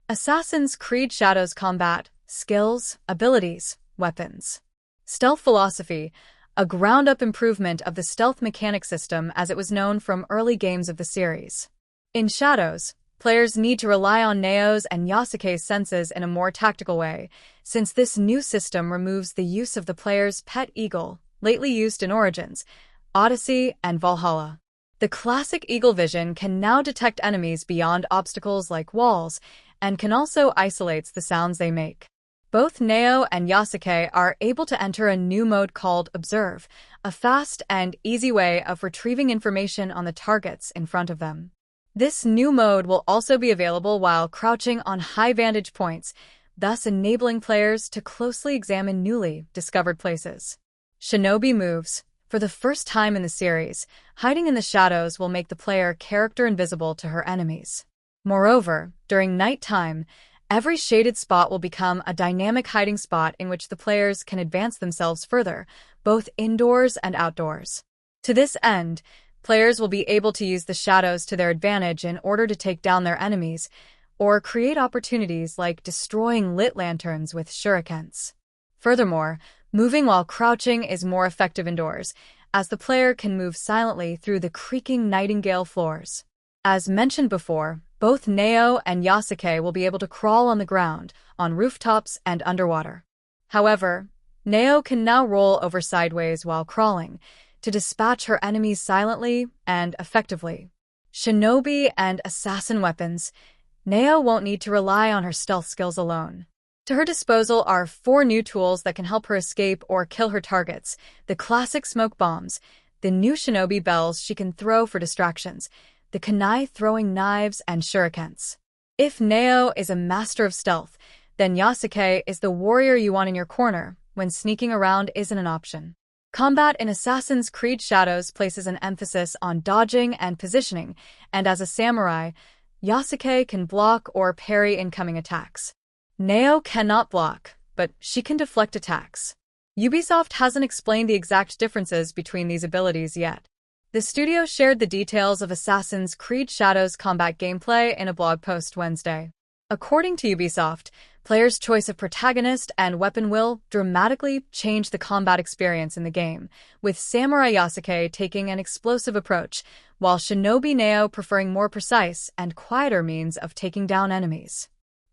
Assassin's Creed Shadows combat, skills, abilities, weapons. Stealth philosophy, a ground-up improvement of the stealth mechanic system as it was known from early games of the series. In Shadows, players need to rely on Naoe's and Yasuke's senses in a more tactical way, since this new system removes the use of the player's pet eagle, lately used in Origins, Odyssey, and Valhalla. The classic eagle vision can now detect enemies beyond obstacles like walls, and can also isolate the sounds they make. Both Naoe and Yasuke are able to enter a new mode called Observe, a fast and easy way of retrieving information on the targets in front of them. This new mode will also be available while crouching on high vantage points, thus enabling players to closely examine newly discovered places. Shinobi moves. For the first time in the series, hiding in the shadows will make the player character invisible to her enemies. Moreover, during nighttime, every shaded spot will become a dynamic hiding spot in which the players can advance themselves further, both indoors and outdoors. To this end, players will be able to use the shadows to their advantage in order to take down their enemies, or create opportunities like destroying lit lanterns with shurikens. Furthermore, moving while crouching is more effective indoors, as the player can move silently through the creaking nightingale floors. As mentioned before, both Naoe and Yasuke will be able to crawl on the ground, on rooftops, and underwater. However, Naoe can now roll over sideways while crawling, to dispatch her enemies silently and effectively. Shinobi and Assassin weapons. Naoe won't need to rely on her stealth skills alone. To her disposal are 4 new tools that can help her escape or kill her targets: the classic smoke bombs, the new Shinobi Bells she can throw for distractions, the Kunai throwing knives, and Shurikens. If Naoe is a master of stealth, then Yasuke is the warrior you want in your corner when sneaking around isn't an option. Combat in Assassin's Creed Shadows places an emphasis on dodging and positioning, and as a samurai, Yasuke can block or parry incoming attacks. Naoe cannot block, but she can deflect attacks. Ubisoft hasn't explained the exact differences between these abilities yet. The studio shared the details of Assassin's Creed Shadows combat gameplay in a blog post Wednesday. According to Ubisoft, players' choice of protagonist and weapon will dramatically change the combat experience in the game, with Samurai Yasuke taking an explosive approach, while Shinobi Naoe preferring more precise and quieter means of taking down enemies.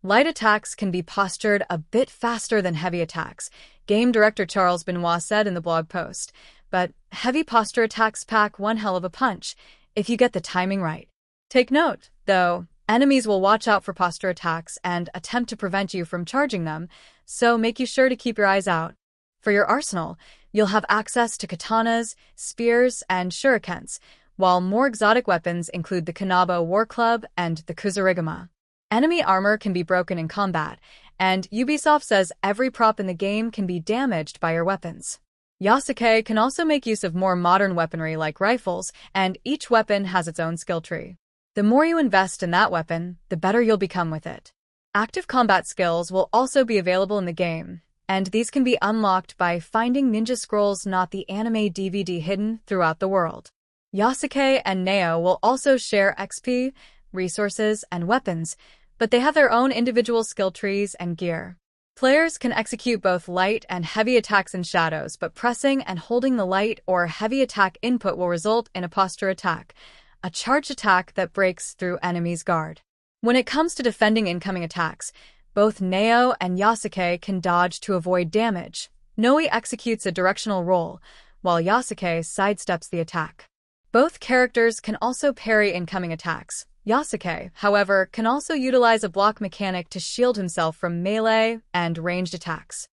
Light attacks can be postured a bit faster than heavy attacks, game director Charles Benoit said in the blog post, but heavy posture attacks pack one hell of a punch if you get the timing right. Take note, though, enemies will watch out for posture attacks and attempt to prevent you from charging them, so make you sure to keep your eyes out. For your arsenal, you'll have access to katanas, spears, and shurikens, while more exotic weapons include the Kanabo War Club and the Kuzurigama. Enemy armor can be broken in combat, and Ubisoft says every prop in the game can be damaged by your weapons. Yasuke can also make use of more modern weaponry like rifles, and each weapon has its own skill tree. The more you invest in that weapon, the better you'll become with it. Active combat skills will also be available in the game, and these can be unlocked by finding ninja scrolls, not the anime DVD, hidden throughout the world. Yasuke and Naoe will also share XP, resources, and weapons, but they have their own individual skill trees and gear. Players can execute both light and heavy attacks in Shadows, but pressing and holding the light or heavy attack input will result in a posture attack, a charged attack that breaks through enemies' guard. When it comes to defending incoming attacks, both Naoe and Yasuke can dodge to avoid damage. Naoe executes a directional roll, while Yasuke sidesteps the attack. Both characters can also parry incoming attacks. Yasuke, however, can also utilize a block mechanic to shield himself from melee and ranged attacks.